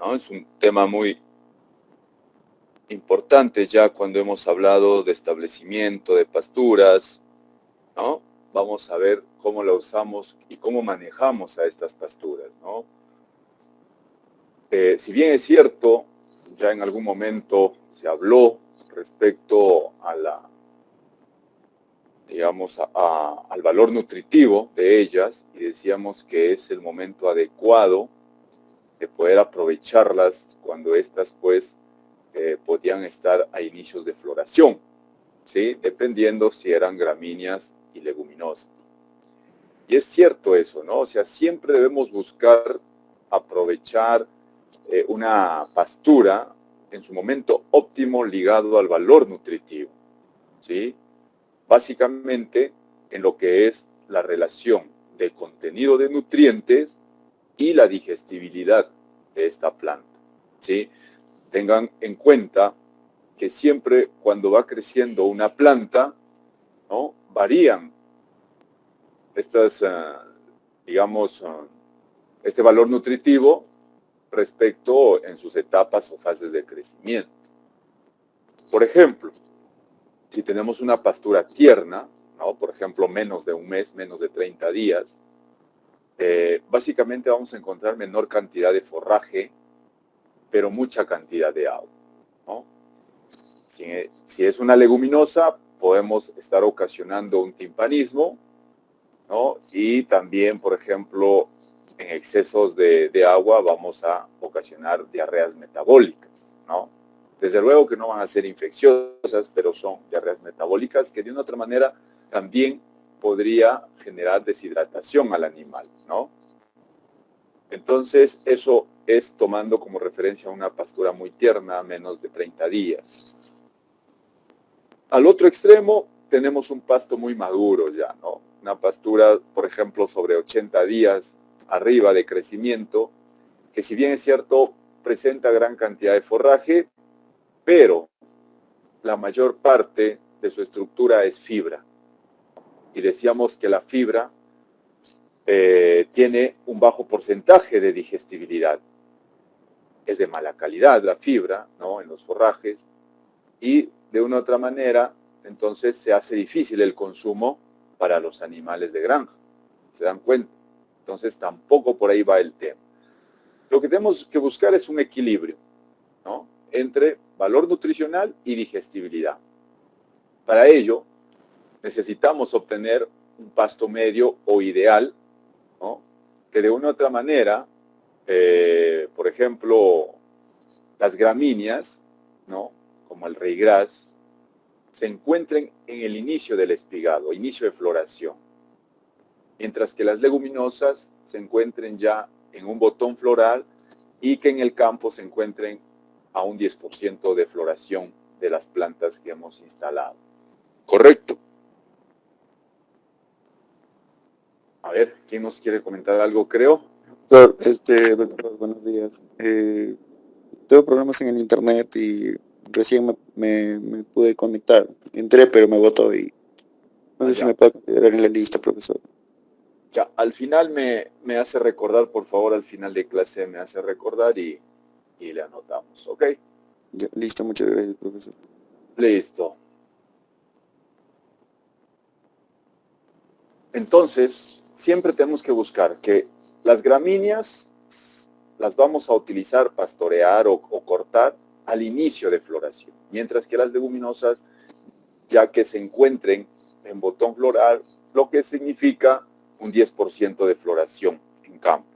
¿no? Es un tema muy importante ya cuando hemos hablado de establecimiento de pasturas, ¿no? Vamos a ver cómo la usamos y cómo manejamos a estas pasturas, ¿no? Si bien es cierto, ya en algún momento se habló respecto a la, digamos, al valor nutritivo de ellas y decíamos que es el momento adecuado de poder aprovecharlas cuando estas pues podían estar a inicios de floración, ¿sí? Dependiendo si eran gramíneas y leguminosas. Y es cierto eso, ¿no? O sea, siempre debemos buscar aprovechar una pastura en su momento óptimo ligado al valor nutritivo, ¿sí? Básicamente en lo que es la relación de contenido de nutrientes y la digestibilidad de esta planta, ¿sí? Tengan en cuenta que siempre cuando va creciendo una planta, ¿no? Varían estas, digamos, este valor nutritivo respecto en sus etapas o fases de crecimiento. Por ejemplo, si tenemos una pastura tierna, ¿no? Por ejemplo, menos de un mes, menos de 30 días, básicamente vamos a encontrar menor cantidad de forraje, pero mucha cantidad de agua, ¿no? Si es una leguminosa, podemos estar ocasionando un timpanismo, ¿no? Y también, por ejemplo, en excesos de agua vamos a ocasionar diarreas metabólicas, ¿no? Desde luego que no van a ser infecciosas, pero son diarreas metabólicas que de una otra manera también podría generar deshidratación al animal, ¿no? Entonces, eso es tomando como referencia una pastura muy tierna, menos de 30 días. Al otro extremo tenemos un pasto muy maduro ya, ¿no? Una pastura, por ejemplo, sobre 80 días arriba de crecimiento, que si bien es cierto, presenta gran cantidad de forraje, pero la mayor parte de su estructura es fibra. Y decíamos que la fibra tiene un bajo porcentaje de digestibilidad. Es de mala calidad la fibra, ¿no? En los forrajes. Y de una u otra manera, entonces se hace difícil el consumo para los animales de granja. ¿Se dan cuenta? Entonces tampoco por ahí va el tema. Lo que tenemos que buscar es un equilibrio, ¿no? Entre valor nutricional y digestibilidad. Para ello, necesitamos obtener un pasto medio o ideal, ¿no? Que de una u otra manera, por ejemplo, las gramíneas, ¿no? Como el ryegrass, se encuentren en el inicio del espigado, inicio de floración, mientras que las leguminosas se encuentren ya en un botón floral y que en el campo se encuentren a un 10% de floración de las plantas que hemos instalado. ¿Correcto? A ver, ¿quién nos quiere comentar algo, creo? Doctor, buenos días. Tengo problemas en el internet y recién me pude conectar. Entré, pero me botó y no sé si Allá. me puede considerar en la lista, profesor. Ya, al final me hace recordar, por favor, al final de clase me hace recordar y le anotamos, ¿ok? Ya, listo, muchas gracias, profesor. Listo. Entonces, siempre tenemos que buscar que las gramíneas las vamos a utilizar, pastorear o cortar al inicio de floración, mientras que las leguminosas, ya que se encuentren en botón floral, lo que significa un 10% de floración en campo.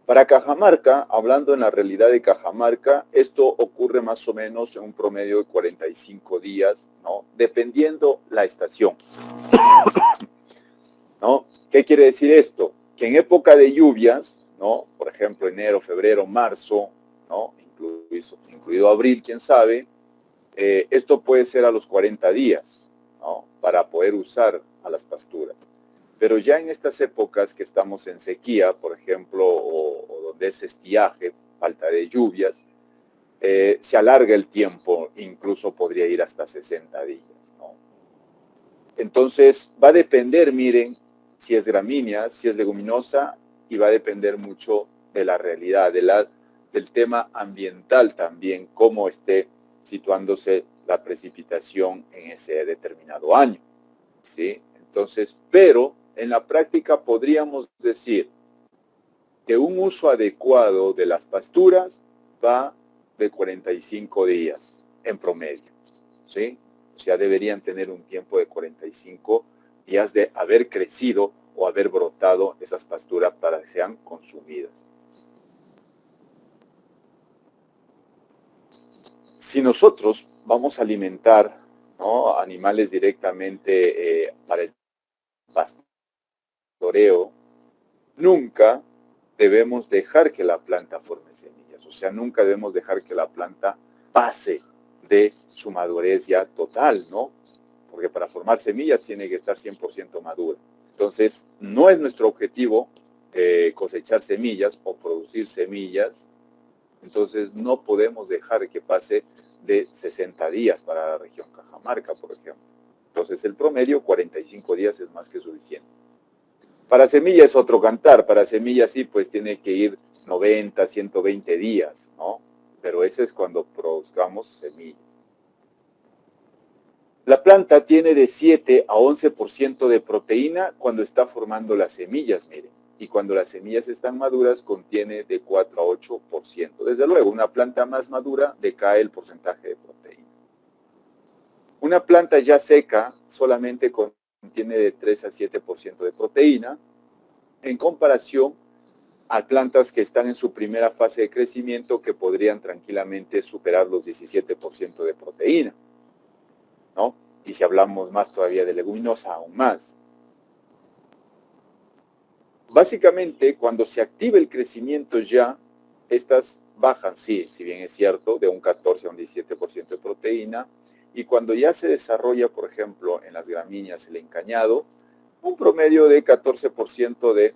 Para Cajamarca, hablando en la realidad de Cajamarca, esto ocurre más o menos en un promedio de 45 días, ¿no? Dependiendo la estación, ¿no? ¿Qué quiere decir esto? Que en época de lluvias, ¿no? Por ejemplo, enero, febrero, marzo, ¿no? Incluido abril, quién sabe, esto puede ser a los 40 días, ¿no? Para poder usar a las pasturas. Pero ya en estas épocas que estamos en sequía, por ejemplo, o donde es estiaje, falta de lluvias, se alarga el tiempo, incluso podría ir hasta 60 días, ¿no? Entonces, va a depender, miren, si es gramínea, si es leguminosa, y va a depender mucho de la realidad, del tema ambiental también, cómo esté situándose la precipitación en ese determinado año, ¿sí? Entonces, pero en la práctica podríamos decir que un uso adecuado de las pasturas va de 45 días en promedio, ¿sí? O sea, deberían tener un tiempo de 45 días de haber crecido o haber brotado esas pasturas para que sean consumidas. Si nosotros vamos a alimentar, ¿no?, animales directamente para el pastoreo, nunca debemos dejar que la planta forme semillas. O sea, nunca debemos dejar que la planta pase de su madurez ya total, ¿no? Porque para formar semillas tiene que estar 100% madura. Entonces, no es nuestro objetivo cosechar semillas o producir semillas. Entonces, no podemos dejar que pase de 60 días para la región Cajamarca, por ejemplo. Entonces, el promedio, 45 días es más que suficiente. Para semillas es otro cantar. Para semillas sí, pues tiene que ir 90, 120 días, ¿no? Pero eso es cuando produzcamos semillas. La planta tiene de 7 a 11% de proteína cuando está formando las semillas, miren. Y cuando las semillas están maduras, contiene de 4 a 8%. Desde luego, una planta más madura decae el porcentaje de proteína. Una planta ya seca solamente contiene de 3 a 7% de proteína, en comparación a plantas que están en su primera fase de crecimiento que podrían tranquilamente superar los 17% de proteína, ¿no? Y si hablamos más todavía de leguminosa, aún más. Básicamente, cuando se activa el crecimiento ya, estas bajan, sí, si bien es cierto, de un 14 a un 17% de proteína, y cuando ya se desarrolla, por ejemplo, en las gramíneas el encañado, un promedio de 14% de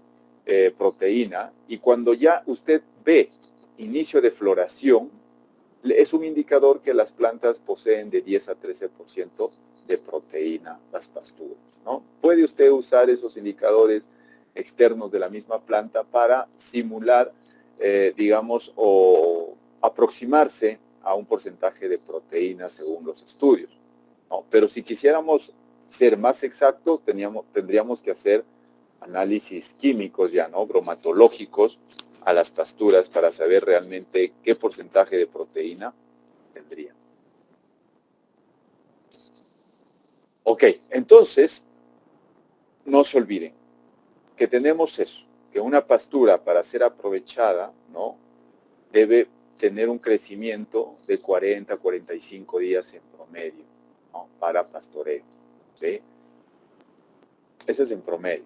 proteína, y cuando ya usted ve inicio de floración, es un indicador que las plantas poseen de 10 a 13% de proteína, las pasturas, ¿no? Puede usted usar esos indicadores externos de la misma planta para simular, digamos, o aproximarse a un porcentaje de proteína según los estudios, ¿no? Pero si quisiéramos ser más exactos, tendríamos que hacer análisis químicos ya, ¿no?, bromatológicos a las pasturas para saber realmente qué porcentaje de proteína tendrían. Ok, entonces, no se olviden que tenemos eso, que una pastura para ser aprovechada, ¿no?, debe tener un crecimiento de 40 a 45 días en promedio, ¿no?, para pastoreo, ¿sí? Ese es en promedio.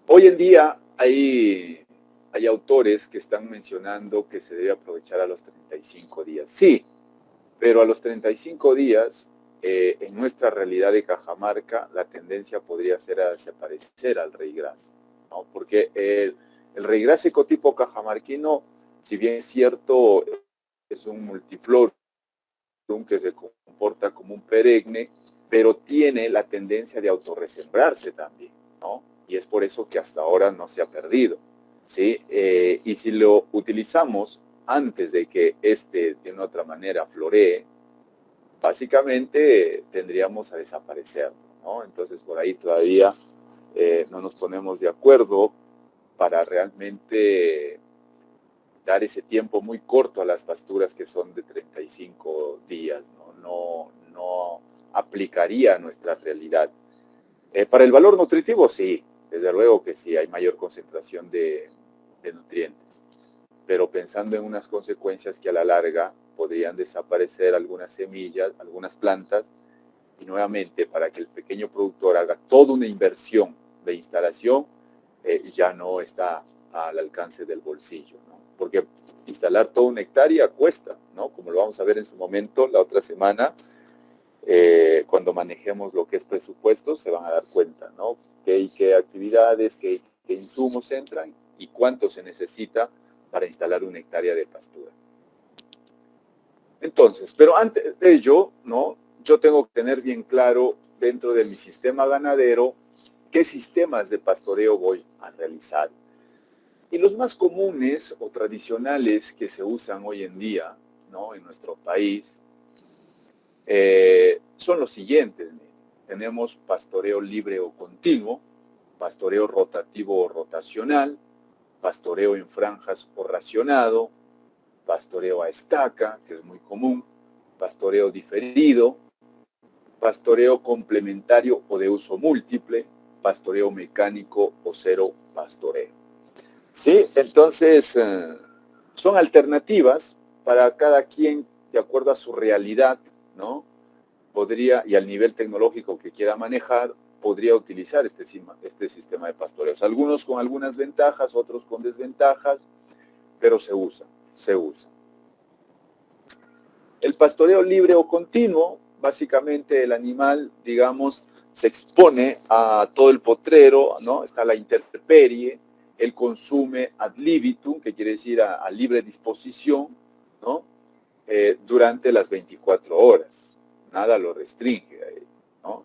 Hoy en día hay autores que están mencionando que se debe aprovechar a los 35 días. Sí, pero a los 35 días, en nuestra realidad de Cajamarca, la tendencia podría ser a desaparecer al reyes, ¿no? Porque el reyes ecotipo cajamarquino, si bien es cierto, es un multiflorum que se comporta como un perenne, pero tiene la tendencia de autorresembrarse también, ¿no? Y es por eso que hasta ahora no se ha perdido, ¿sí? Y si lo utilizamos antes de que de una otra manera floree, básicamente tendríamos a desaparecerlo, ¿no? Entonces por ahí todavía no nos ponemos de acuerdo para realmente dar ese tiempo muy corto a las pasturas que son de 35 días, ¿no? No aplicaría a nuestra realidad. Para el valor nutritivo, sí, desde luego que sí, hay mayor concentración de nutrientes, pero pensando en unas consecuencias que a la larga podrían desaparecer algunas semillas, algunas plantas, y nuevamente para que el pequeño productor haga toda una inversión de instalación, ya no está al alcance del bolsillo, ¿no? Porque instalar toda una hectárea cuesta, ¿no? Como lo vamos a ver en su momento la otra semana, cuando manejemos lo que es presupuesto, se van a dar cuenta, ¿no? Qué actividades, qué insumos entran y cuánto se necesita para instalar una hectárea de pastura. Entonces, pero antes de ello, ¿no?, yo tengo que tener bien claro dentro de mi sistema ganadero qué sistemas de pastoreo voy a realizar. Y los más comunes o tradicionales que se usan hoy en día, ¿no?, en nuestro país, son los siguientes. Tenemos pastoreo libre o continuo, pastoreo rotativo o rotacional, pastoreo en franjas o racionado, pastoreo a estaca, que es muy común, pastoreo diferido, pastoreo complementario o de uso múltiple, pastoreo mecánico o cero pastoreo. ¿Sí? Entonces, son alternativas para cada quien de acuerdo a su realidad, ¿no? Podría, y al nivel tecnológico que quiera manejar, podría utilizar este sistema de pastoreos. Algunos con algunas ventajas, otros con desventajas, pero se usa. El pastoreo libre o continuo, básicamente el animal, digamos, se expone a todo el potrero, ¿no? Está la intemperie, él consume ad libitum, que quiere decir a libre disposición, ¿no? Durante las 24 horas. Nada lo restringe a él, ¿no?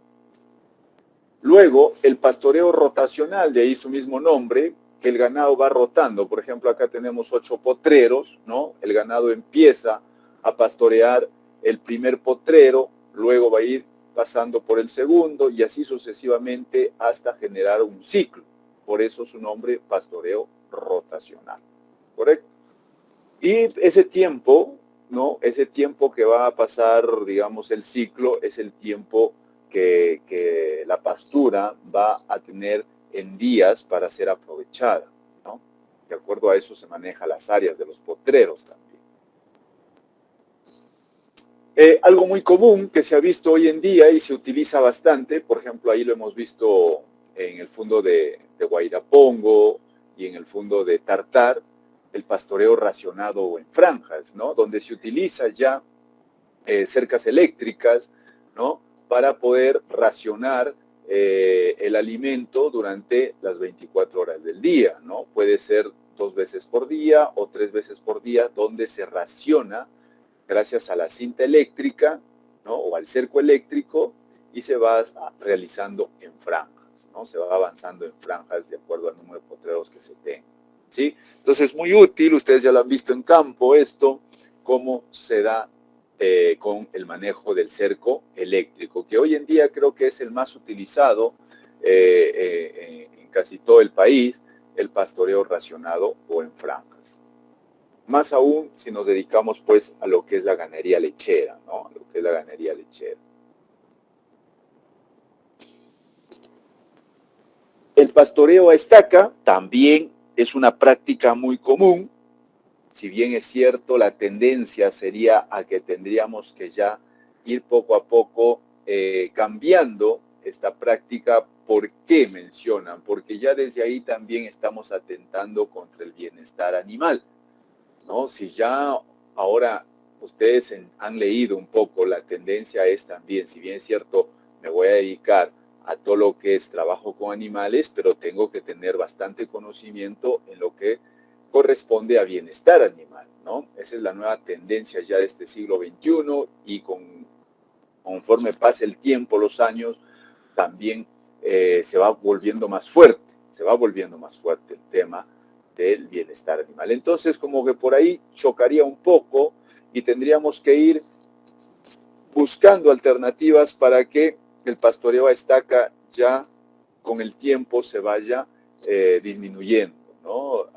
Luego, el pastoreo rotacional, de ahí su mismo nombre, que el ganado va rotando. Por ejemplo, acá tenemos 8 potreros, ¿no? El ganado empieza a pastorear el primer potrero, luego va a ir pasando por el segundo y así sucesivamente hasta generar un ciclo. Por eso su nombre, pastoreo rotacional. ¿Correcto? Y ese tiempo, ¿no? Ese tiempo que va a pasar, digamos, el ciclo, es el tiempo que la pastura va a tener en días para ser aprovechada, ¿no? De acuerdo a eso se maneja las áreas de los potreros también. Algo muy común que se ha visto hoy en día y se utiliza bastante, por ejemplo, ahí lo hemos visto en el fondo de Guairapongo y en el fondo de Tartar, el pastoreo racionado o en franjas, ¿no? Donde se utiliza ya cercas eléctricas, ¿no? Para poder racionar el alimento durante las 24 horas del día, ¿no? Puede ser 2 veces por día o 3 veces por día, donde se raciona gracias a la cinta eléctrica, ¿no? O al cerco eléctrico, y se va realizando en franjas, ¿no? Se va avanzando en franjas de acuerdo al número de potreros que se tenga, ¿sí? Entonces es muy útil, ustedes ya lo han visto en campo esto, cómo se da con el manejo del cerco eléctrico, que hoy en día creo que es el más utilizado en casi todo el país, el pastoreo racionado o en franjas. Más aún si nos dedicamos pues a lo que es la ganadería lechera, ¿no? A lo que es la ganadería lechera. El pastoreo a estaca también es una práctica muy común. Si bien es cierto, la tendencia sería a que tendríamos que ya ir poco a poco cambiando esta práctica. ¿Por qué mencionan? Porque ya desde ahí también estamos atentando contra el bienestar animal, ¿no? Si ya ahora ustedes han leído un poco, la tendencia es también, si bien es cierto, me voy a dedicar a todo lo que es trabajo con animales, pero tengo que tener bastante conocimiento en lo que corresponde a bienestar animal, ¿no? Esa es la nueva tendencia ya de este siglo XXI y conforme pase el tiempo, los años, también se va volviendo más fuerte el tema del bienestar animal. Entonces, como que por ahí chocaría un poco y tendríamos que ir buscando alternativas para que el pastoreo a estaca ya con el tiempo se vaya disminuyendo, ¿no?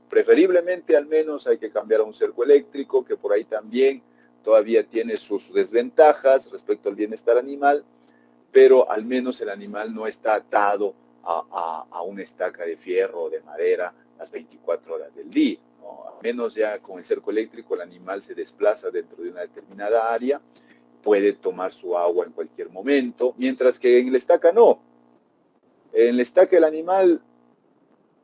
Preferiblemente al menos hay que cambiar a un cerco eléctrico, que por ahí también todavía tiene sus desventajas respecto al bienestar animal, pero al menos el animal no está atado a una estaca de fierro o de madera las 24 horas del día, ¿no? Al menos ya con el cerco eléctrico el animal se desplaza dentro de una determinada área, puede tomar su agua en cualquier momento, mientras que en la estaca no. En la estaca el animal,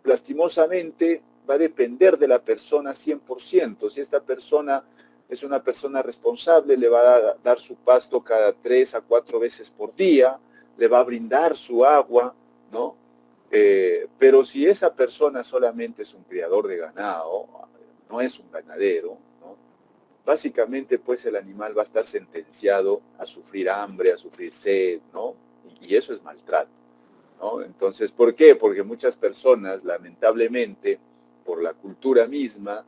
lastimosamente, va a depender de la persona 100%. Si esta persona es una persona responsable, le va a dar su pasto cada 3 a 4 veces por día, le va a brindar su agua, ¿no? Pero si esa persona solamente es un criador de ganado, no es un ganadero, ¿no? Básicamente pues el animal va a estar sentenciado a sufrir hambre, a sufrir sed, ¿no? Y eso es maltrato. ¿no? Entonces, ¿por qué? Porque muchas personas, lamentablemente, por la cultura misma,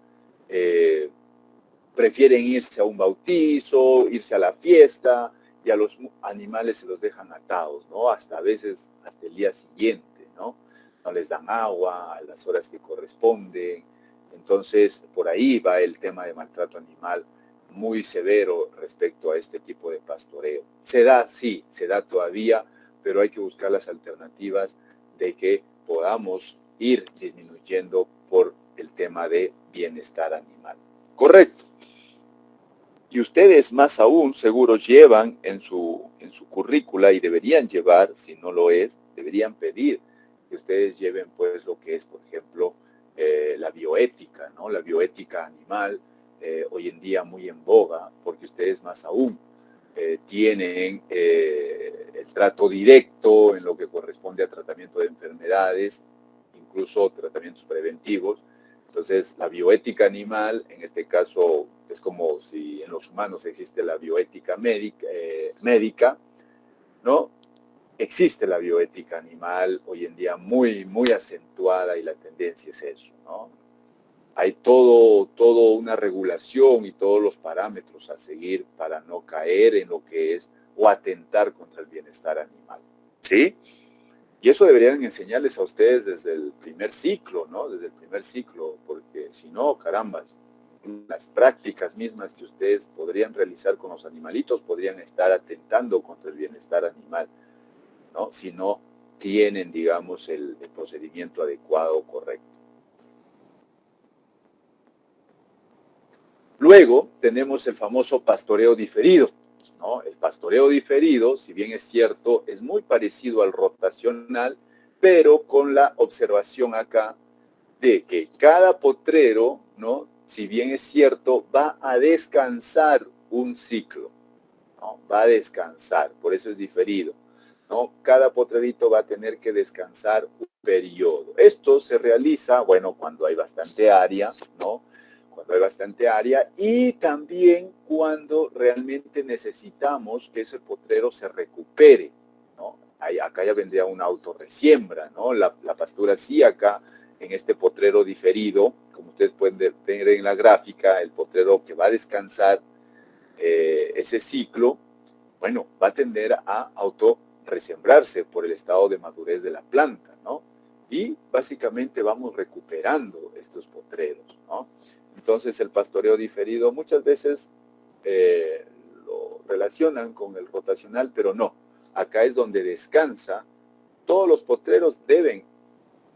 prefieren irse a un bautizo, irse a la fiesta, y a los animales se los dejan atados, ¿no? Hasta a veces, hasta el día siguiente, ¿no? No les dan agua a las horas que corresponden. Entonces, por ahí va el tema de maltrato animal muy severo respecto a este tipo de pastoreo. Se da, sí, se da todavía, pero hay que buscar las alternativas de que podamos ir disminuyendo por el tema de bienestar animal. Correcto. Y ustedes más aún seguro llevan en su currícula, y deberían llevar, si no lo es, deberían pedir que ustedes lleven pues lo que es, por ejemplo, la bioética, ¿no? La bioética animal, hoy en día muy en boga, porque ustedes más aún tienen el trato directo en lo que corresponde a tratamiento de enfermedades, incluso tratamientos preventivos. Entonces, la bioética animal, en este caso, es como si en los humanos existe la bioética médica, ¿no? Existe la bioética animal hoy en día muy, muy acentuada, y la tendencia es eso, ¿no? Hay todo una regulación y todos los parámetros a seguir para no caer en lo que es o atentar contra el bienestar animal, ¿sí? Y eso deberían enseñarles a ustedes desde el primer ciclo, ¿no? Desde el primer ciclo, porque si no, carambas, las prácticas mismas que ustedes podrían realizar con los animalitos podrían estar atentando contra el bienestar animal, ¿no? Si no tienen, digamos, el procedimiento adecuado o correcto. Luego tenemos el famoso pastoreo diferido, ¿no? El pastoreo diferido, si bien es cierto, es muy parecido al rotacional, pero con la observación acá de que cada potrero, ¿no? Si bien es cierto, va a descansar un ciclo, ¿no? Va a descansar, por eso es diferido, ¿no? Cada potrerito va a tener que descansar un periodo. Esto se realiza, bueno, cuando hay bastante área, ¿no? Cuando hay bastante área, y también cuando realmente necesitamos que ese potrero se recupere, ¿no? Acá ya vendría una autorresiembra, ¿no? La pastura sí acá en este potrero diferido, como ustedes pueden ver en la gráfica, el potrero que va a descansar ese ciclo, bueno, va a tender a autorresembrarse por el estado de madurez de la planta, ¿no? Y básicamente vamos recuperando estos potreros, ¿no? Entonces el pastoreo diferido muchas veces lo relacionan con el rotacional, pero no. Acá es donde descansa. Todos los potreros deben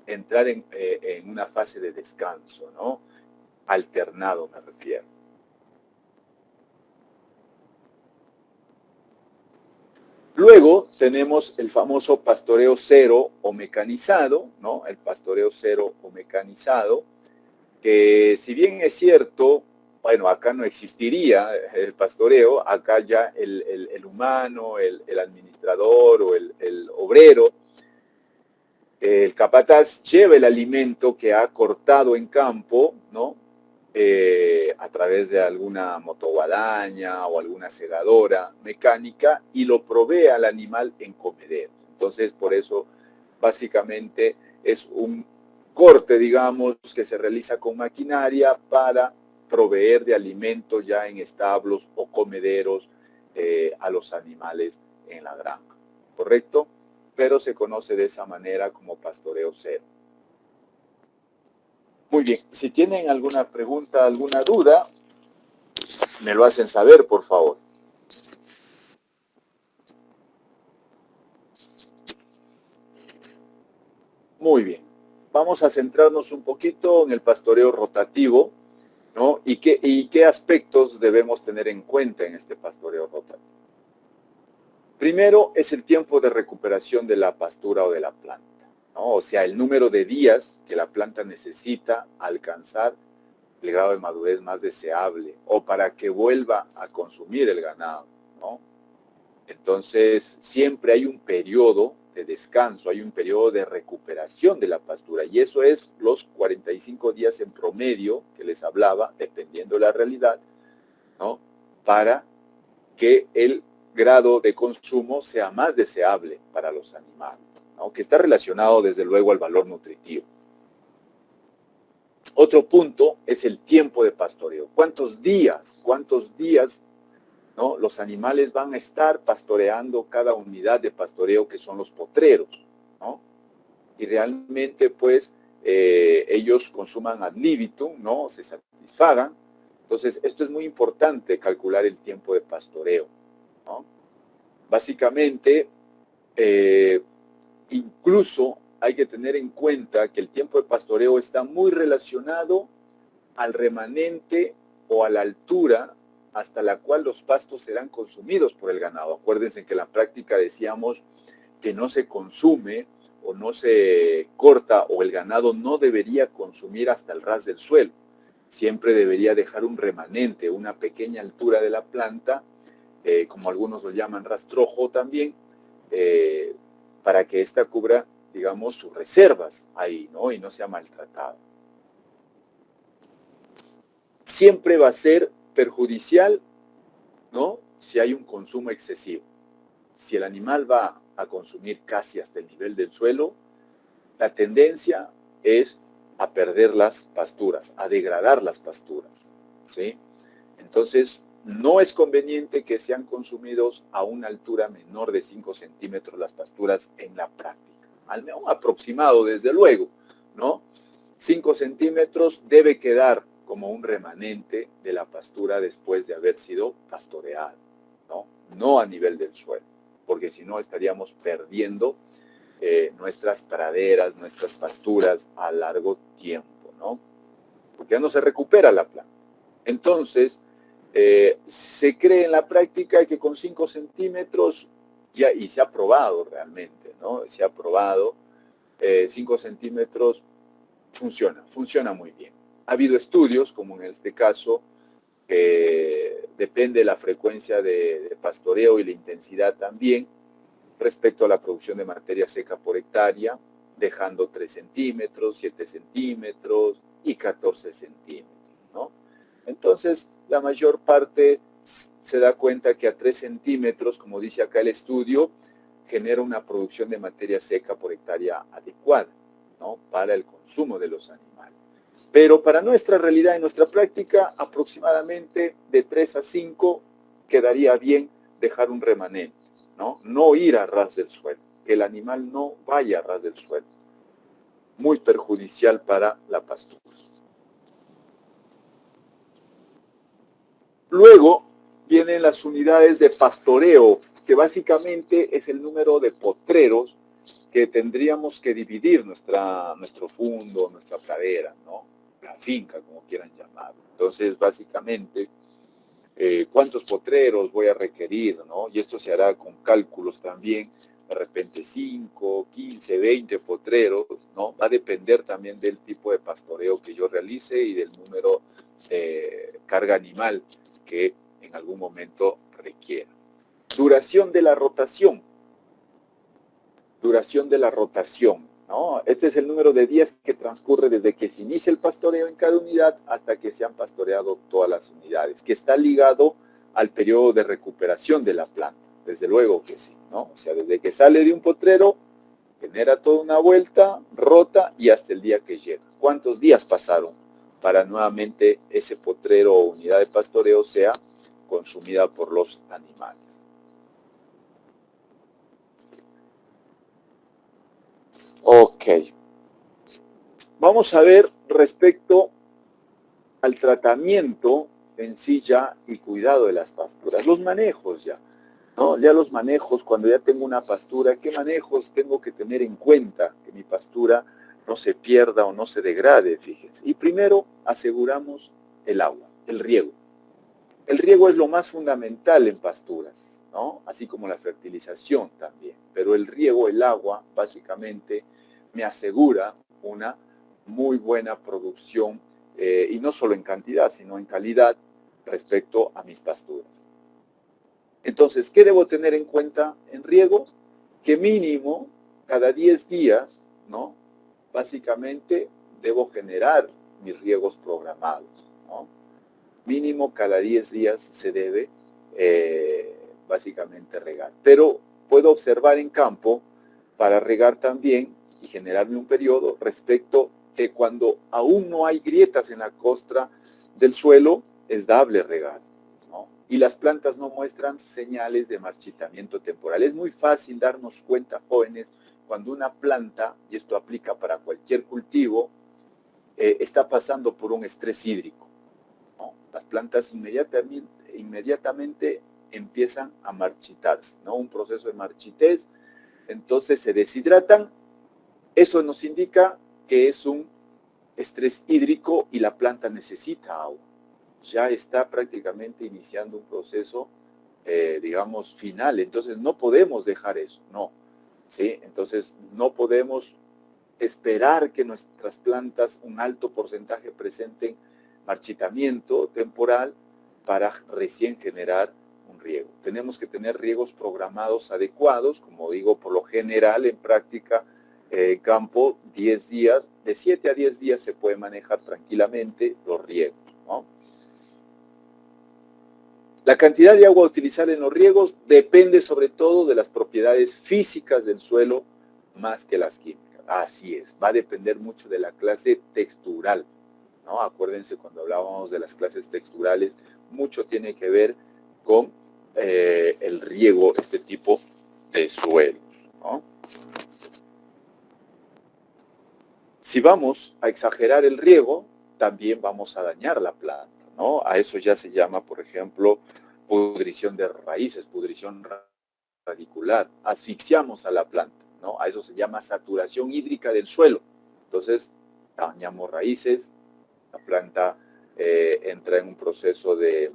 entrar en una fase de descanso, ¿no? Alternado me refiero. Luego tenemos el famoso pastoreo cero o mecanizado, ¿no? El pastoreo cero o mecanizado, que si bien es cierto, bueno, acá no existiría el pastoreo, acá ya el humano, el administrador o el obrero, el capataz lleva el alimento que ha cortado en campo, ¿no? A través de alguna motoguadaña o alguna segadora mecánica, y lo provee al animal en comederos. Entonces, por eso, básicamente, es un corte, digamos, que se realiza con maquinaria para proveer de alimentos ya en establos o comederos a los animales en la granja, ¿correcto? Pero se conoce de esa manera como pastoreo cero. Muy bien, si tienen alguna pregunta, alguna duda, me lo hacen saber, por favor. Muy bien, vamos a centrarnos un poquito en el pastoreo rotativo, ¿no? ¿Y qué aspectos debemos tener en cuenta en este pastoreo rotativo? Primero es el tiempo de recuperación de la pastura o de la planta, ¿no? O sea, el número de días que la planta necesita alcanzar el grado de madurez más deseable o para que vuelva a consumir el ganado, ¿no? Entonces, siempre hay un periodo de descanso, hay un periodo de recuperación de la pastura, y eso es los 45 días en promedio que les hablaba, dependiendo de la realidad, ¿no? Para que el grado de consumo sea más deseable para los animales. ¿no? Que está relacionado desde luego al valor nutritivo. Otro punto es el tiempo de pastoreo. ¿Cuántos días, ¿no? Los animales van a estar pastoreando cada unidad de pastoreo que son los potreros, ¿no? Y realmente, pues, ellos consuman ad libitum, ¿no? Se satisfagan. Entonces, esto es muy importante, calcular el tiempo de pastoreo, ¿no? Básicamente, incluso hay que tener en cuenta que el tiempo de pastoreo está muy relacionado al remanente o a la altura hasta la cual los pastos serán consumidos por el ganado. Acuérdense que en la práctica decíamos que no se consume o no se corta, o el ganado no debería consumir hasta el ras del suelo. Siempre debería dejar un remanente, una pequeña altura de la planta, como algunos lo llaman rastrojo también, para que ésta cubra, digamos, sus reservas ahí, ¿no? Y no sea maltratada. Siempre va a ser perjudicial, ¿no? Si hay un consumo excesivo. Si el animal va a consumir casi hasta el nivel del suelo, la tendencia es a perder las pasturas, a degradar las pasturas, ¿sí? Entonces, no es conveniente que sean consumidos a una altura menor de 5 centímetros las pasturas en la práctica. Al menos aproximado, desde luego, ¿no? 5 centímetros debe quedar como un remanente de la pastura después de haber sido pastoreada, ¿no? No a nivel del suelo, porque si no estaríamos perdiendo nuestras praderas, nuestras pasturas a largo tiempo, ¿no? Porque ya no se recupera la planta. Entonces, se cree en la práctica que con 5 centímetros, ya, y se ha probado realmente, ¿no? Se ha probado, 5 centímetros funciona muy bien. Ha habido estudios, como en este caso, que depende de la frecuencia de pastoreo y la intensidad también, respecto a la producción de materia seca por hectárea, dejando 3 centímetros, 7 centímetros y 14 centímetros, ¿no? Entonces, la mayor parte se da cuenta que a 3 centímetros, como dice acá el estudio, genera una producción de materia seca por hectárea adecuada, ¿no? Para el consumo de los animales. Pero para nuestra realidad y nuestra práctica, aproximadamente de 3 a 5 quedaría bien dejar un remanente, ¿no? No ir a ras del suelo, que el animal no vaya a ras del suelo. Muy perjudicial para la pastura. Luego vienen las unidades de pastoreo, que básicamente es el número de potreros que tendríamos que dividir nuestro fundo, nuestra pradera, ¿no? La finca, como quieran llamarlo. Entonces, básicamente, cuántos potreros voy a requerir, ¿no? Y esto se hará con cálculos también, de repente 5, 15, 20 potreros, ¿no? Va a depender también del tipo de pastoreo que yo realice y del número de carga animal que en algún momento requiera. Duración de la rotación. Duración de la rotación, ¿no? Este es el número de días que transcurre desde que se inicia el pastoreo en cada unidad hasta que se han pastoreado todas las unidades, que está ligado al periodo de recuperación de la planta. Desde luego que sí, ¿no? O sea, desde que sale de un potrero, genera toda una vuelta, rota y hasta el día que llega. ¿Cuántos días pasaron para nuevamente ese potrero o unidad de pastoreo sea consumida por los animales? Ok. Vamos a ver respecto al tratamiento en sí ya y cuidado de las pasturas. Los manejos ya, ¿no? Ya los manejos, cuando ya tengo una pastura, ¿qué manejos tengo que tener en cuenta que mi pastura no se pierda o no se degrade? Fíjense. Y primero aseguramos el agua, el riego. El riego es lo más fundamental en pasturas, ¿no? Así como la fertilización también. Pero el riego, el agua, básicamente me asegura una muy buena producción, y no solo en cantidad, sino en calidad respecto a mis pasturas. Entonces, ¿qué debo tener en cuenta en riego? Que mínimo cada 10 días, ¿no? Básicamente debo generar mis riegos programados, ¿no? Mínimo cada 10 días se debe básicamente regar. Pero puedo observar en campo para regar también y generarme un periodo respecto que cuando aún no hay grietas en la costra del suelo, es dable regar, ¿no? Y las plantas no muestran señales de marchitamiento temporal. Es muy fácil darnos cuenta, jóvenes, cuando una planta, y esto aplica para cualquier cultivo, está pasando por un estrés hídrico, ¿no? Las plantas inmediatamente empiezan a marchitarse, ¿no? Un proceso de marchitez, entonces se deshidratan. Eso nos indica que es un estrés hídrico y la planta necesita agua. Ya está prácticamente iniciando un proceso, digamos, final. Entonces no podemos dejar eso, no. ¿Sí? Entonces no podemos esperar que nuestras plantas un alto porcentaje presenten marchitamiento temporal para recién generar un riego. Tenemos que tener riegos programados adecuados, como digo, por lo general en práctica, campo 10 días, de 7 a 10 días se puede manejar tranquilamente los riegos, ¿no? La cantidad de agua a utilizar en los riegos depende sobre todo de las propiedades físicas del suelo más que las químicas. Así es, va a depender mucho de la clase textural, ¿no? Acuérdense cuando hablábamos de las clases texturales, mucho tiene que ver con el riego, este tipo de suelos, ¿no? Si vamos a exagerar el riego, también vamos a dañar la planta, ¿no? A eso ya se llama, por ejemplo, pudrición de raíces, pudrición radicular. Asfixiamos a la planta, ¿no? A eso se llama saturación hídrica del suelo. Entonces, dañamos raíces, la planta entra en un proceso de,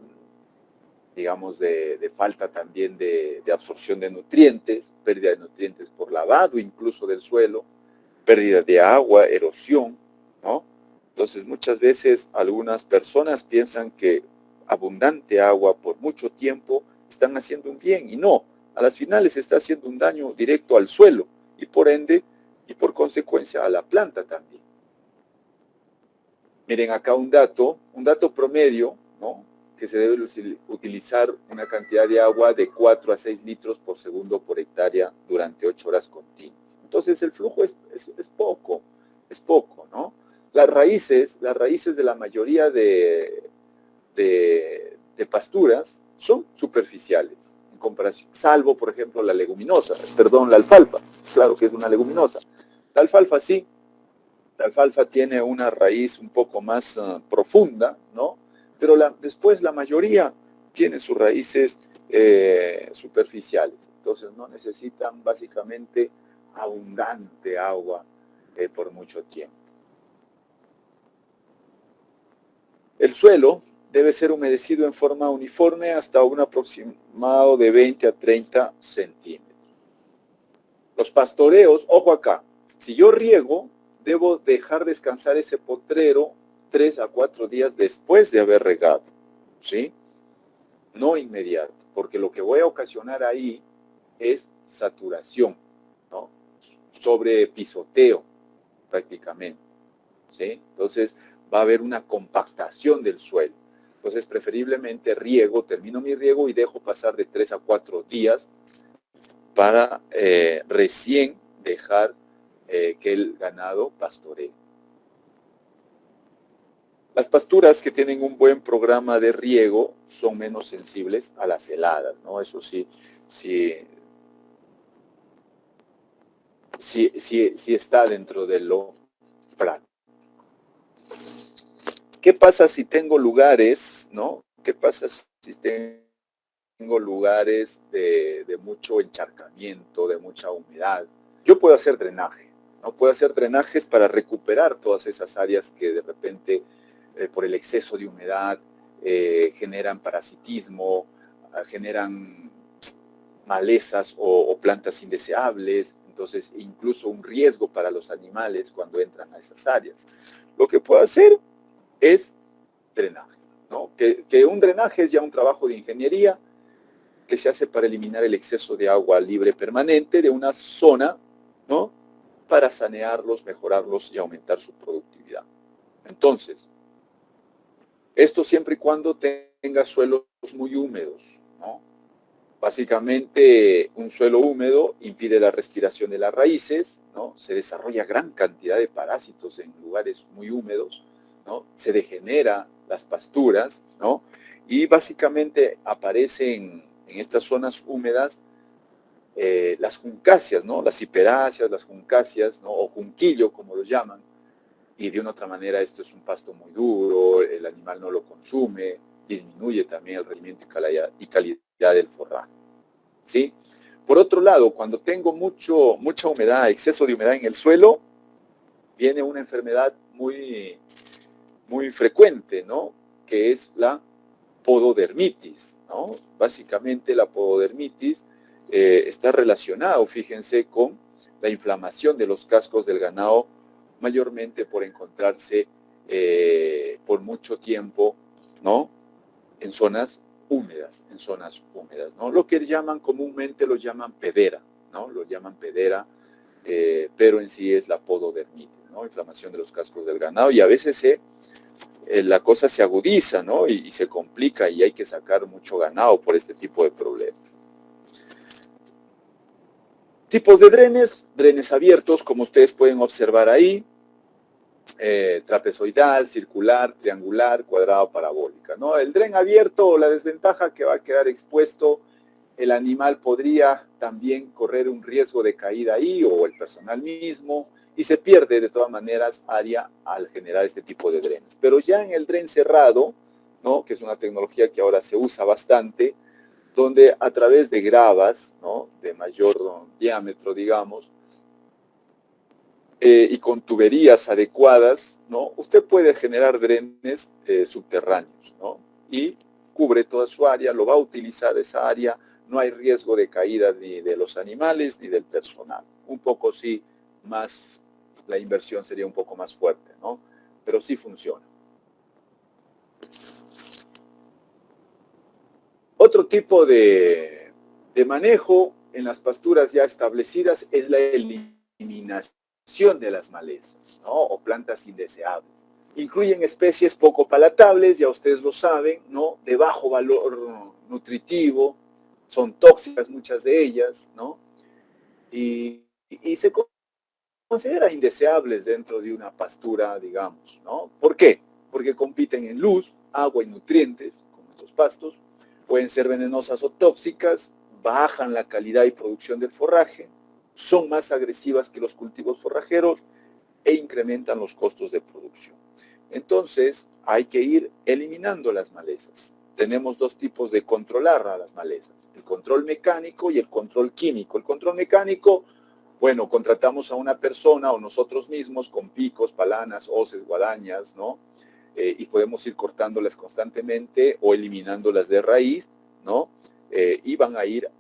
digamos, de falta también de absorción de nutrientes, pérdida de nutrientes por lavado incluso del suelo, pérdida de agua, erosión, ¿no? Entonces, muchas veces algunas personas piensan que abundante agua por mucho tiempo están haciendo un bien, y no, a las finales está haciendo un daño directo al suelo y por ende, y por consecuencia a la planta también. Miren acá un dato promedio, ¿no? Que se debe utilizar una cantidad de agua de 4 a 6 litros por segundo por hectárea durante 8 horas continuas. Entonces el flujo es poco, ¿no? Las raíces de la mayoría de pasturas son superficiales en comparación, salvo por ejemplo la alfalfa, claro que es una leguminosa. La alfalfa sí, la alfalfa tiene una raíz un poco más profunda, ¿no? Pero después la mayoría tiene sus raíces superficiales, entonces no necesitan básicamente abundante agua por mucho tiempo. El suelo debe ser humedecido en forma uniforme hasta un aproximado de 20 a 30 centímetros. Los pastoreos, ojo acá, si yo riego, debo dejar descansar ese potrero 3 a 4 días después de haber regado, ¿sí? No inmediato, porque lo que voy a ocasionar ahí es saturación, ¿no? Sobre pisoteo, prácticamente, ¿sí? Entonces va a haber una compactación del suelo. Entonces preferiblemente termino mi riego y dejo pasar de 3 a 4 días para recién dejar que el ganado pastoree. Las pasturas que tienen un buen programa de riego son menos sensibles a las heladas, ¿no? Eso sí está dentro de lo práctico. ¿Qué pasa si tengo lugares, ¿no? ¿Qué pasa si tengo lugares de mucho encharcamiento, de mucha humedad? Yo puedo hacer drenaje, ¿no? Puedo hacer drenajes para recuperar todas esas áreas que de repente, por el exceso de humedad, generan parasitismo, generan malezas o plantas indeseables, entonces incluso un riesgo para los animales cuando entran a esas áreas. Lo que puedo hacer es drenaje, ¿no? Que un drenaje es ya un trabajo de ingeniería que se hace para eliminar el exceso de agua libre permanente de una zona, ¿no? Para sanearlos, mejorarlos y aumentar su productividad. Entonces, esto siempre y cuando tenga suelos muy húmedos, ¿no? Básicamente, un suelo húmedo impide la respiración de las raíces, ¿no? Se desarrolla gran cantidad de parásitos en lugares muy húmedos, ¿no? Se degenera las pasturas, ¿no? Y básicamente aparecen en estas zonas húmedas las juncáceas, ¿no? Las hiperáceas, las juncáceas, ¿no? O junquillo, como lo llaman. Y de una otra manera esto es un pasto muy duro, el animal no lo consume, disminuye también el rendimiento y calidad del forraje, ¿sí? Por otro lado, cuando tengo mucha humedad, exceso de humedad en el suelo, viene una enfermedad muy frecuente, ¿no? Que es la pododermitis, ¿no? Básicamente la pododermitis está relacionado, fíjense, con la inflamación de los cascos del ganado, mayormente por encontrarse por mucho tiempo, ¿no? En zonas húmedas, ¿no? Lo que llaman comúnmente lo llaman pedera, ¿no? Lo llaman pedera, pero en sí es la pododermitis, ¿no? Inflamación de los cascos del ganado, y a veces la cosa se agudiza, ¿no? Y se complica y hay que sacar mucho ganado por este tipo de problemas. Tipos de drenes abiertos, como ustedes pueden observar ahí, trapezoidal, circular, triangular, cuadrado, parabólica, ¿no? El dren abierto, la desventaja que va a quedar expuesto, el animal podría también correr un riesgo de caída ahí, o el personal mismo, y se pierde de todas maneras área al generar este tipo de drenes. Pero ya en el dren cerrado, ¿no? Que es una tecnología que ahora se usa bastante, donde a través de gravas, ¿no? De mayor diámetro, digamos, y con tuberías adecuadas, ¿no? Usted puede generar drenes subterráneos, ¿no? Y cubre toda su área, lo va a utilizar esa área, no hay riesgo de caída ni de los animales ni del personal. Un poco sí, más, la inversión sería un poco más fuerte, ¿no? Pero sí funciona. Otro tipo de manejo en las pasturas ya establecidas es la eliminación de las malezas, ¿no? O plantas indeseables. Incluyen especies poco palatables, ya ustedes lo saben, ¿no? De bajo valor nutritivo, son tóxicas muchas de ellas, ¿no? Y se consideran indeseables dentro de una pastura, digamos, ¿no? ¿Por qué? Porque compiten en luz, agua y nutrientes, como estos pastos, pueden ser venenosas o tóxicas, bajan la calidad y producción del forraje, son más agresivas que los cultivos forrajeros e incrementan los costos de producción. Entonces, hay que ir eliminando las malezas. Tenemos dos tipos de controlar a las malezas, el control mecánico y el control químico. El control mecánico, bueno, contratamos a una persona o nosotros mismos con picos, palanas, hoces, guadañas, ¿no? Y podemos ir cortándolas constantemente o eliminándolas de raíz, ¿no? Y van a ir,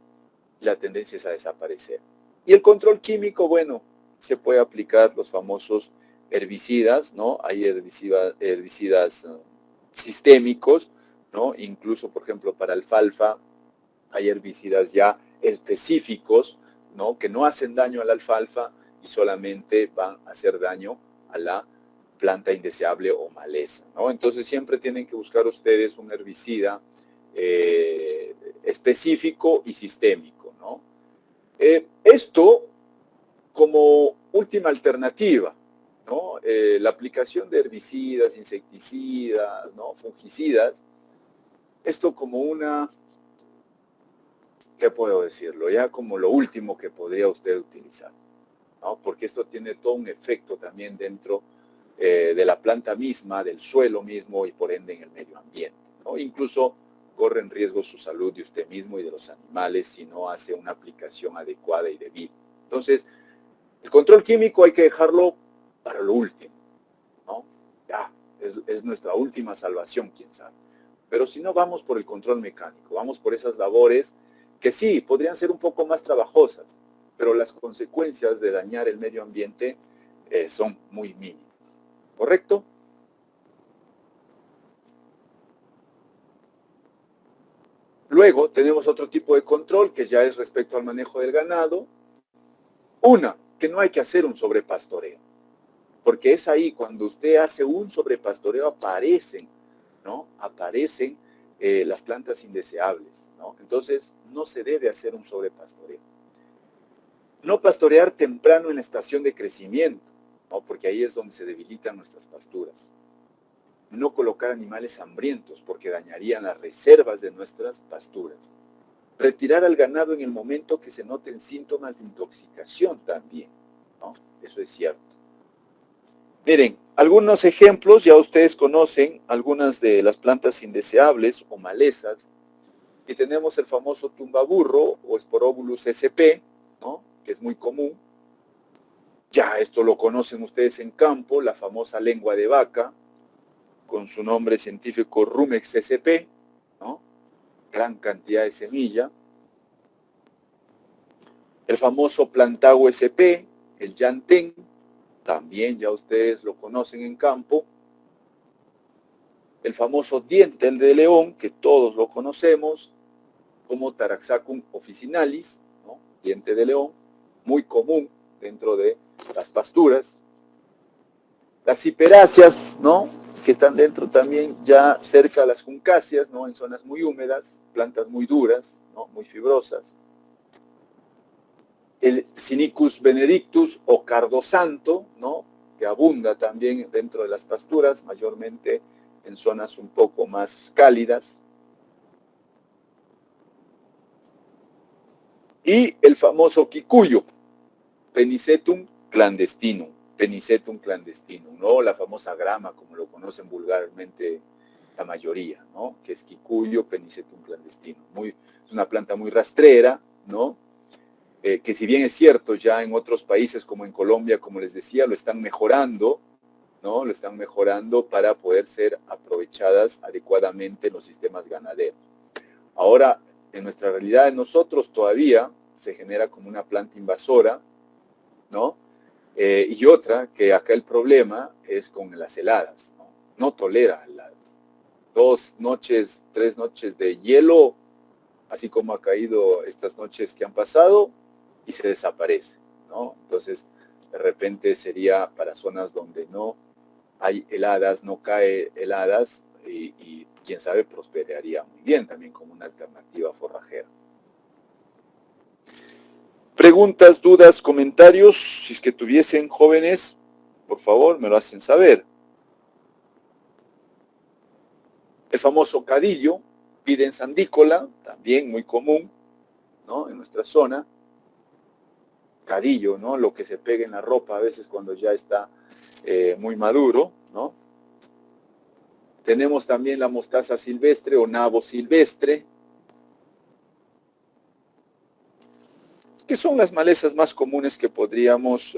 la tendencia es a desaparecer. Y el control químico, bueno, se puede aplicar los famosos herbicidas, ¿no? Hay herbicidas sistémicos, ¿no? Incluso, por ejemplo, para alfalfa, hay herbicidas ya específicos, ¿no? Que no hacen daño a la alfalfa y solamente van a hacer daño a la planta indeseable o maleza, ¿no? Entonces siempre tienen que buscar ustedes un herbicida específico y sistémico, ¿no? Esto como última alternativa, ¿no? La aplicación de herbicidas, insecticidas, ¿no? Fungicidas, esto como una, ¿qué puedo decirlo? Ya como lo último que podría usted utilizar, ¿no? Porque esto tiene todo un efecto también dentro de la planta misma, del suelo mismo y por ende en el medio ambiente, ¿no? Incluso corre en riesgo su salud de usted mismo y de los animales si no hace una aplicación adecuada y debida. Entonces, el control químico hay que dejarlo para lo último, ¿no? Ya, es nuestra última salvación, quién sabe. Pero si no, vamos por el control mecánico, vamos por esas labores que sí, podrían ser un poco más trabajosas, pero las consecuencias de dañar el medio ambiente son muy mínimas. ¿Correcto? Luego tenemos otro tipo de control que ya es respecto al manejo del ganado. Una, que no hay que hacer un sobrepastoreo, porque es ahí cuando usted hace un sobrepastoreo aparecen, ¿no? Aparecen las plantas indeseables, ¿no? Entonces, no se debe hacer un sobrepastoreo. No pastorear temprano en la estación de crecimiento, ¿no? Porque ahí es donde se debilitan nuestras pasturas. No colocar animales hambrientos, porque dañarían las reservas de nuestras pasturas. Retirar al ganado en el momento que se noten síntomas de intoxicación también, ¿no? Eso es cierto. Miren, algunos ejemplos, ya ustedes conocen algunas de las plantas indeseables o malezas. Y tenemos el famoso tumbaburro o Sporobulus sp, ¿no? Que es muy común. Ya esto lo conocen ustedes en campo, la famosa lengua de vaca, con su nombre científico Rumex sp, ¿no? Gran cantidad de semilla. El famoso plantago sp, el llantén, también ya ustedes lo conocen en campo. El famoso diente de león, que todos lo conocemos, como Taraxacum officinalis, ¿no? Diente de león, muy común dentro de las pasturas. Las ciperáceas, ¿no? Que están dentro también ya cerca de las juncáceas, ¿no? En zonas muy húmedas, plantas muy duras, ¿no? Muy fibrosas. El Sinicus benedictus o cardosanto, ¿no? Que abunda también dentro de las pasturas, mayormente en zonas un poco más cálidas. Y el famoso quicuyo, Penicetum clandestinum, ¿no? La famosa grama, como lo conocen vulgarmente la mayoría, ¿no? Que es quicuyo, Penicetum clandestinum. Es una planta muy rastrera, ¿no? Que si bien es cierto, ya en otros países como en Colombia, como les decía, lo están mejorando, ¿no? Lo están mejorando para poder ser aprovechadas adecuadamente en los sistemas ganaderos. Ahora, en nuestra realidad de nosotros todavía se genera como una planta invasora, ¿no? Y otra, que acá el problema es con las heladas, ¿no? No tolera heladas. 2 noches, 3 noches de hielo, así como ha caído estas noches que han pasado, y se desaparece, ¿no? Entonces, de repente sería para zonas donde no hay heladas, no cae heladas, y quién sabe, prosperaría muy bien también como una alternativa forrajera. Preguntas, dudas, comentarios, si es que tuviesen jóvenes, por favor, me lo hacen saber. El famoso cadillo, Pidens sandícola, también muy común, ¿no? En nuestra zona. Cadillo, ¿no? Lo que se pega en la ropa a veces cuando ya está muy maduro, ¿no? Tenemos también la mostaza silvestre o nabo silvestre, que son las malezas más comunes que podríamos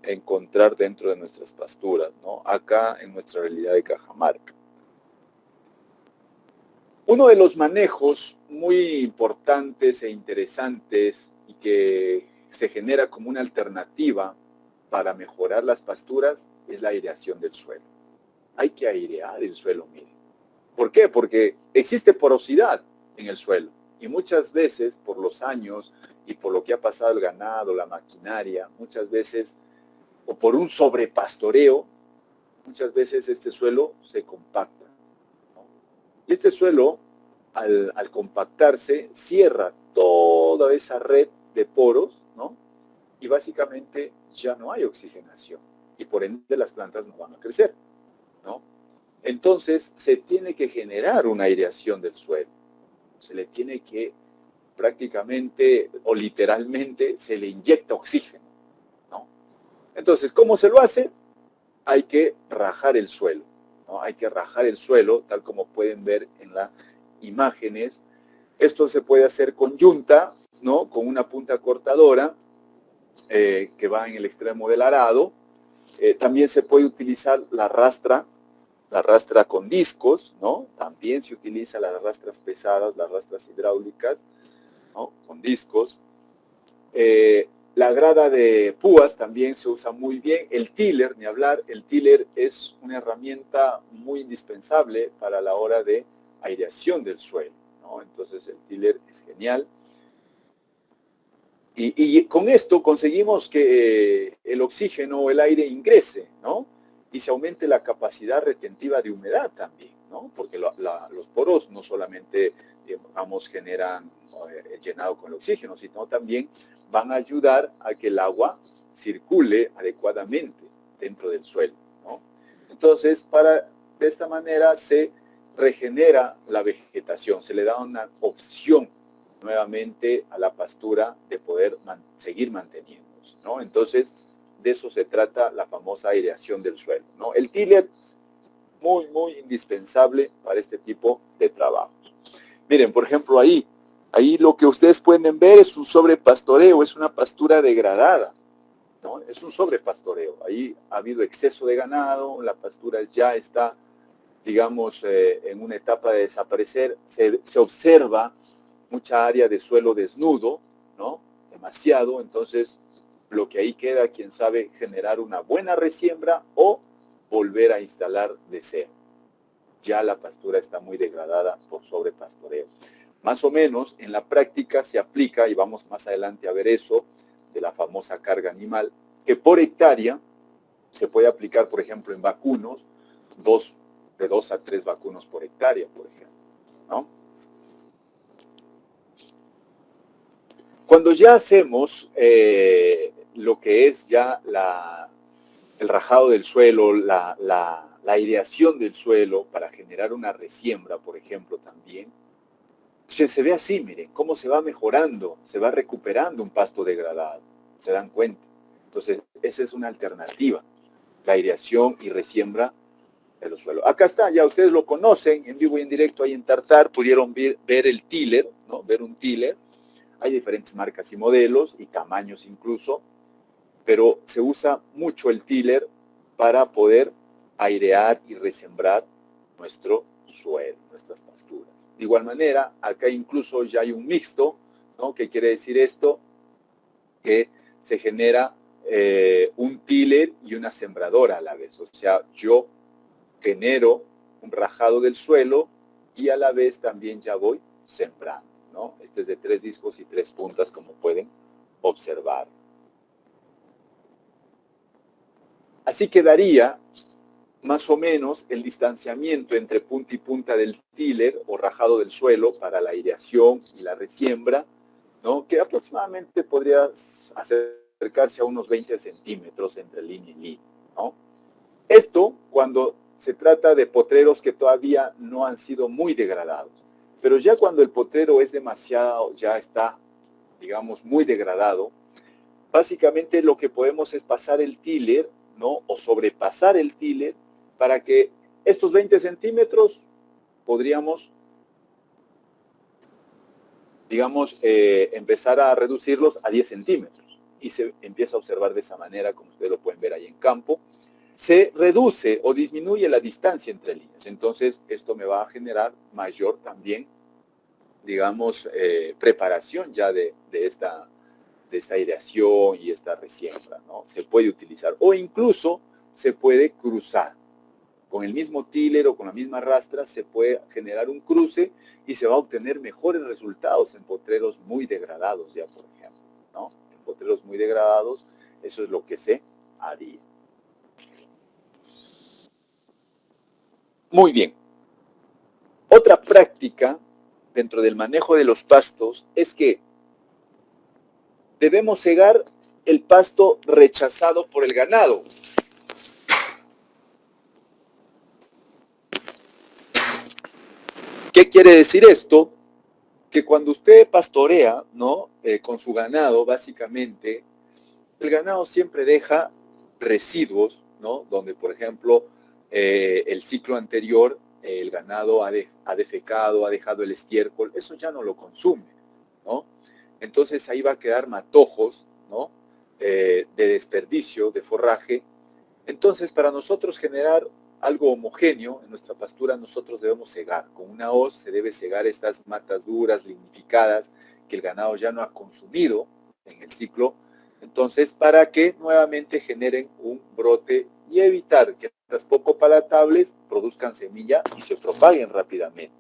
encontrar dentro de nuestras pasturas, ¿no? Acá en nuestra realidad de Cajamarca. Uno de los manejos muy importantes e interesantes y que se genera como una alternativa para mejorar las pasturas es la aireación del suelo. Hay que airear el suelo, miren. ¿Por qué? Porque existe porosidad en el suelo y muchas veces por los años y por lo que ha pasado el ganado, la maquinaria, muchas veces, o por un sobrepastoreo, muchas veces este suelo se compacta, ¿no? Y este suelo, al compactarse, cierra toda esa red de poros, ¿no? Y básicamente ya no hay oxigenación y por ende las plantas no van a crecer, ¿no? Entonces se tiene que generar una aireación del suelo, se le tiene que prácticamente o literalmente se le inyecta oxígeno, ¿no? Entonces, ¿cómo se lo hace? Hay que rajar el suelo, ¿no? Hay que rajar el suelo, tal como pueden ver en las imágenes. Esto se puede hacer con yunta, ¿no? Con una punta cortadora que va en el extremo del arado. También se puede utilizar la rastra con discos, ¿no? También se utiliza las rastras pesadas, las rastras hidráulicas, ¿no? Con discos. La grada de púas también se usa muy bien. El tiller, ni hablar, el tiller es una herramienta muy indispensable para la hora de aireación del suelo, ¿no? Entonces el tiller es genial. Y con esto conseguimos que el oxígeno o el aire ingrese, ¿no? Y se aumente la capacidad retentiva de humedad también, ¿no? ¿no? Porque los poros no solamente, digamos, generan el llenado con el oxígeno, sino también van a ayudar a que el agua circule adecuadamente dentro del suelo, ¿no? Entonces, de esta manera se regenera la vegetación, se le da una opción nuevamente a la pastura de poder seguir manteniéndose, ¿no? Entonces, de eso se trata la famosa aireación del suelo, ¿no? El tiller, muy, muy indispensable para este tipo de trabajos. Miren, por ejemplo, ahí lo que ustedes pueden ver es un sobrepastoreo, es una pastura degradada, ¿no? Es un sobrepastoreo. Ahí ha habido exceso de ganado, la pastura ya está, digamos, en una etapa de desaparecer. Se observa mucha área de suelo desnudo, ¿no? Demasiado. Entonces, lo que ahí queda, quién sabe, generar una buena resiembra o volver a instalar de cero. Ya la pastura está muy degradada por sobrepastoreo. Más o menos en la práctica se aplica, y vamos más adelante a ver eso, de la famosa carga animal, que por hectárea se puede aplicar, por ejemplo, en vacunos, de 2 a 3 vacunos por hectárea, por ejemplo, ¿no? Cuando ya hacemos lo que es ya el rajado del suelo, la aireación del suelo para generar una resiembra, por ejemplo, también, se ve así, miren, cómo se va mejorando, se va recuperando un pasto degradado, ¿se dan cuenta? Entonces, esa es una alternativa, la aireación y resiembra de los suelos. Acá está, ya ustedes lo conocen, en vivo y en directo ahí en Tartar, pudieron ver el tiller, ¿no? Ver un tiller. Hay diferentes marcas y modelos y tamaños incluso, pero se usa mucho el tiller para poder airear y resembrar nuestro suelo, nuestras pasturas. De igual manera, acá incluso ya hay un mixto, ¿no? ¿Qué quiere decir esto? Que se genera un tiller y una sembradora a la vez. O sea, yo genero un rajado del suelo y a la vez también ya voy sembrando, ¿no? Este es de 3 discos y 3 puntas, como pueden observar. Así quedaría más o menos el distanciamiento entre punta y punta del tiller o rajado del suelo para la aireación y la resiembra, ¿no? Que aproximadamente podría acercarse a unos 20 centímetros entre línea y línea, ¿no? Esto cuando se trata de potreros que todavía no han sido muy degradados. Pero ya cuando el potrero es demasiado, ya está, digamos, muy degradado, básicamente lo que podemos es pasar el tiller, ¿no? O sobrepasar el tiller para que estos 20 centímetros podríamos, digamos, empezar a reducirlos a 10 centímetros. Y se empieza a observar de esa manera, como ustedes lo pueden ver ahí en campo. Se reduce o disminuye la distancia entre líneas. Entonces, esto me va a generar mayor también, digamos, preparación ya de esta aireación y esta resiembra, ¿no? Se puede utilizar. O incluso se puede cruzar. Con el mismo tiller o con la misma rastra se puede generar un cruce y se va a obtener mejores resultados en potreros muy degradados ya, por ejemplo, ¿no? En potreros muy degradados, eso es lo que se haría. Muy bien. Otra práctica dentro del manejo de los pastos es que debemos cegar el pasto rechazado por el ganado. ¿Qué quiere decir esto? Que cuando usted pastorea, ¿no? Con su ganado, básicamente, el ganado siempre deja residuos, ¿no? Donde, por ejemplo, el ciclo anterior, el ganado ha defecado, ha dejado el estiércol, eso ya no lo consume, ¿no? Entonces ahí va a quedar matojos, ¿no? De desperdicio, de forraje. Entonces, para nosotros generar algo homogéneo en nuestra pastura, nosotros debemos cegar. Con una hoz se debe cegar estas matas duras, lignificadas, que el ganado ya no ha consumido en el ciclo. Entonces, para que nuevamente generen un brote y evitar que estas poco palatables produzcan semilla y se propaguen rápidamente.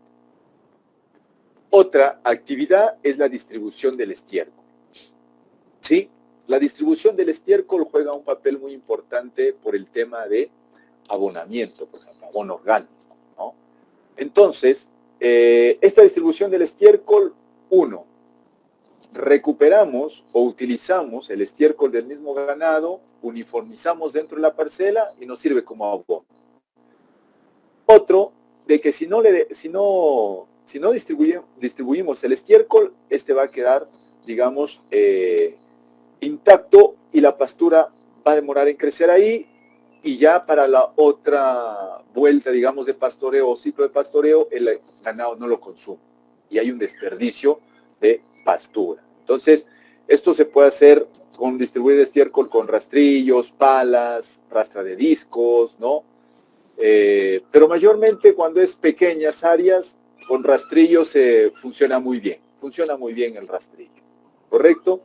Otra actividad es la distribución del estiércol. ¿Sí? La distribución del estiércol juega un papel muy importante por el tema de abonamiento, por ejemplo, abono orgánico, ¿no? Entonces, esta distribución del estiércol, 1, recuperamos o utilizamos el estiércol del mismo ganado, uniformizamos dentro de la parcela y nos sirve como abono. Otro, de que si no distribuimos el estiércol, este va a quedar, digamos, intacto y la pastura va a demorar en crecer ahí y ya para la otra vuelta, digamos, de pastoreo o ciclo de pastoreo, el ganado no lo consume y hay un desperdicio de pastura. Entonces, esto se puede hacer con distribuir estiércol con rastrillos, palas, rastra de discos, ¿no? Pero mayormente cuando es pequeñas áreas, con rastrillos funciona muy bien el rastrillo, ¿correcto?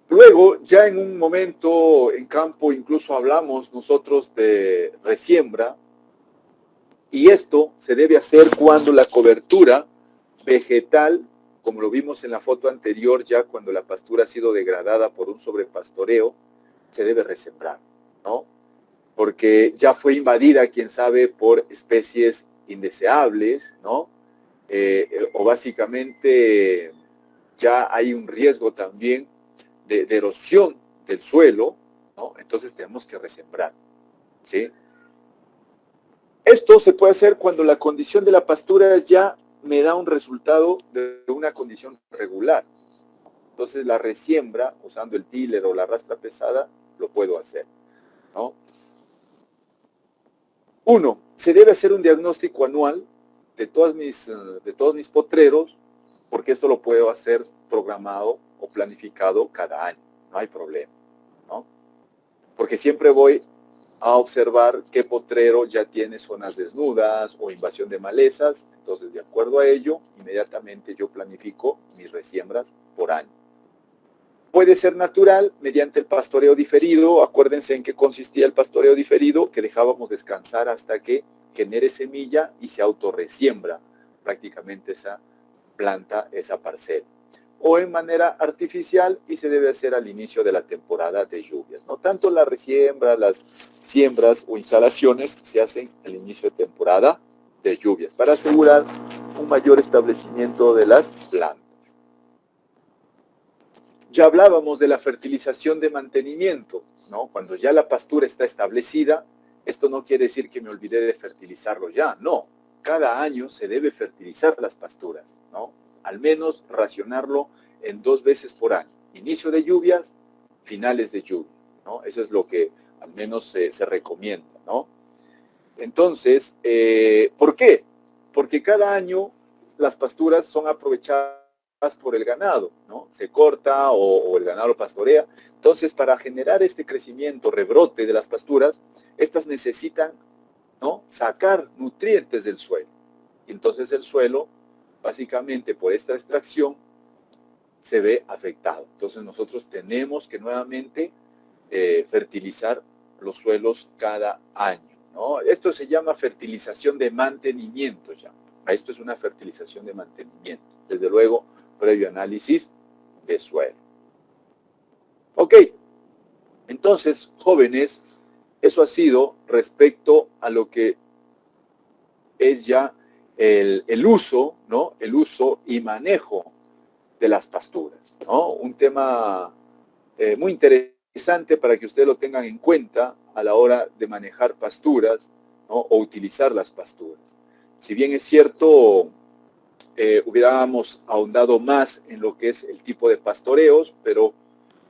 Luego, ya en un momento en campo, incluso hablamos nosotros de resiembra, y esto se debe hacer cuando la cobertura vegetal, como lo vimos en la foto anterior, ya cuando la pastura ha sido degradada por un sobrepastoreo, se debe resembrar, ¿no? Porque ya fue invadida, quién sabe, por especies indeseables, ¿no? O básicamente ya hay un riesgo también de erosión del suelo, ¿no? Entonces tenemos que resembrar, ¿sí? Esto se puede hacer cuando la condición de la pastura ya me da un resultado de una condición regular. Entonces la resiembra, usando el tiller o la rastra pesada, lo puedo hacer, ¿no? 1, se debe hacer un diagnóstico anual de todos mis potreros, porque esto lo puedo hacer programado o planificado cada año, no hay problema, ¿no? Porque siempre voy a observar qué potrero ya tiene zonas desnudas o invasión de malezas, entonces de acuerdo a ello, inmediatamente yo planifico mis resiembras por año. Puede ser natural mediante el pastoreo diferido. Acuérdense en qué consistía el pastoreo diferido, que dejábamos descansar hasta que genere semilla y se autorresiembra prácticamente esa planta, esa parcela. O en manera artificial y se debe hacer al inicio de la temporada de lluvias, ¿no? Tanto la resiembra, las siembras o instalaciones se hacen al inicio de temporada de lluvias para asegurar un mayor establecimiento de las plantas. Ya hablábamos de la fertilización de mantenimiento, ¿no? Cuando ya la pastura está establecida, esto no quiere decir que me olvidé de fertilizarlo ya, no. Cada año se debe fertilizar las pasturas, ¿no? Al menos racionarlo en 2 veces por año. Inicio de lluvias, finales de lluvia, ¿no? Eso es lo que al menos se recomienda, ¿no? Entonces, ¿por qué? Porque cada año las pasturas son aprovechadas por el ganado, ¿no? Se corta o el ganado lo pastorea. Entonces, para generar este crecimiento, rebrote de las pasturas, estas necesitan, ¿no?, sacar nutrientes del suelo. Y entonces el suelo, básicamente por esta extracción, se ve afectado. Entonces nosotros tenemos que nuevamente fertilizar los suelos cada año, ¿no? Esto se llama fertilización de mantenimiento ya. Esto es una fertilización de mantenimiento. Desde luego, previo análisis de suelo. Ok, entonces, jóvenes, eso ha sido respecto a lo que es ya el uso, ¿no? El uso y manejo de las pasturas, ¿no? Un tema muy interesante para que ustedes lo tengan en cuenta a la hora de manejar pasturas, ¿no?, o utilizar las pasturas. Si bien es cierto, hubiéramos ahondado más en lo que es el tipo de pastoreos, pero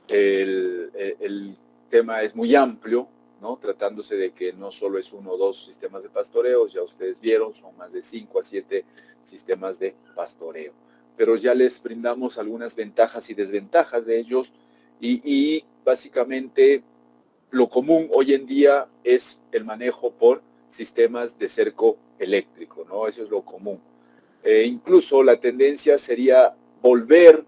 el tema es muy amplio, ¿no? Tratándose de que no solo es 1 o 2 sistemas de pastoreo, ya ustedes vieron, son más de 5 a 7 sistemas de pastoreo. Pero ya les brindamos algunas ventajas y desventajas de ellos y básicamente lo común hoy en día es el manejo por sistemas de cerco eléctrico, ¿no? Eso es lo común. Incluso la tendencia sería volver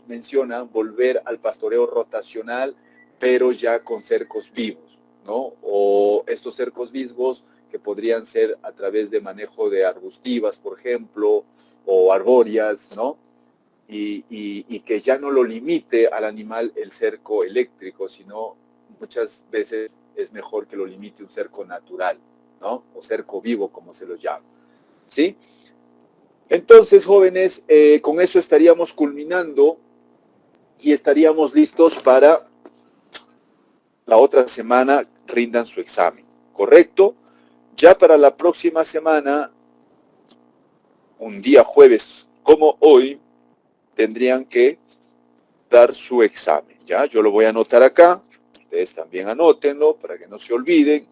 al pastoreo rotacional, pero ya con cercos vivos, ¿no? O estos cercos vivos que podrían ser a través de manejo de arbustivas, por ejemplo, o arbóreas, ¿no? Y que ya no lo limite al animal el cerco eléctrico, sino muchas veces es mejor que lo limite un cerco natural, ¿no? O cerco vivo, como se los llama, ¿sí? Entonces, jóvenes, con eso estaríamos culminando y estaríamos listos para la otra semana rindan su examen, ¿correcto? Ya para la próxima semana, un día jueves como hoy, tendrían que dar su examen, ¿ya? Yo lo voy a anotar acá, ustedes también anótenlo para que no se olviden.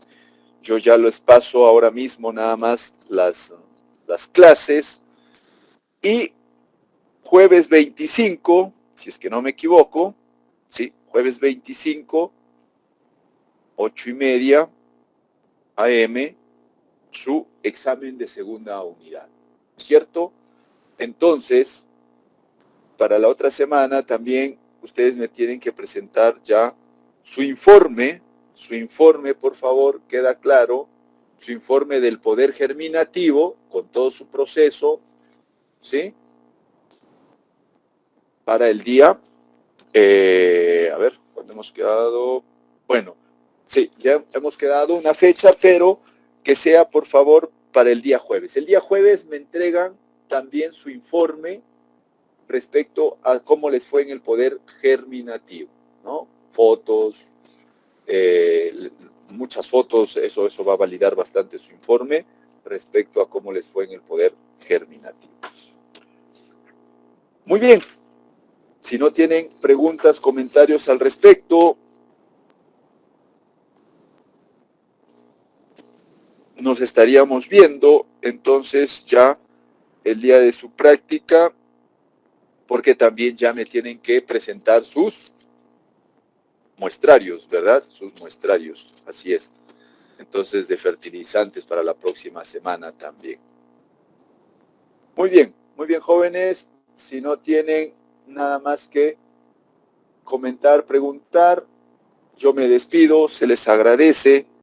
Yo ya les paso ahora mismo nada más las clases y jueves 25, si es que no me equivoco, ¿sí? Jueves 25, 8:30 AM, su examen de segunda unidad, ¿cierto? Entonces, para la otra semana también ustedes me tienen que presentar ya su informe, por favor, queda claro, su informe del poder germinativo con todo su proceso, ¿sí? Para el día, a ver, ¿cuándo hemos quedado? Bueno, sí, ya hemos quedado una fecha, pero que sea, por favor, para el día jueves. El día jueves me entregan también su informe respecto a cómo les fue en el poder germinativo, ¿no? Fotos, muchas fotos, eso va a validar bastante su informe respecto a cómo les fue en el poder germinativo. Muy bien, si no tienen preguntas, comentarios al respecto, nos estaríamos viendo entonces ya el día de su práctica, porque también ya me tienen que presentar sus muestrarios, ¿verdad? Sus muestrarios, así es. Entonces, de fertilizantes para la próxima semana también. Muy bien, jóvenes. Si no tienen nada más que comentar, preguntar, yo me despido, se les agradece.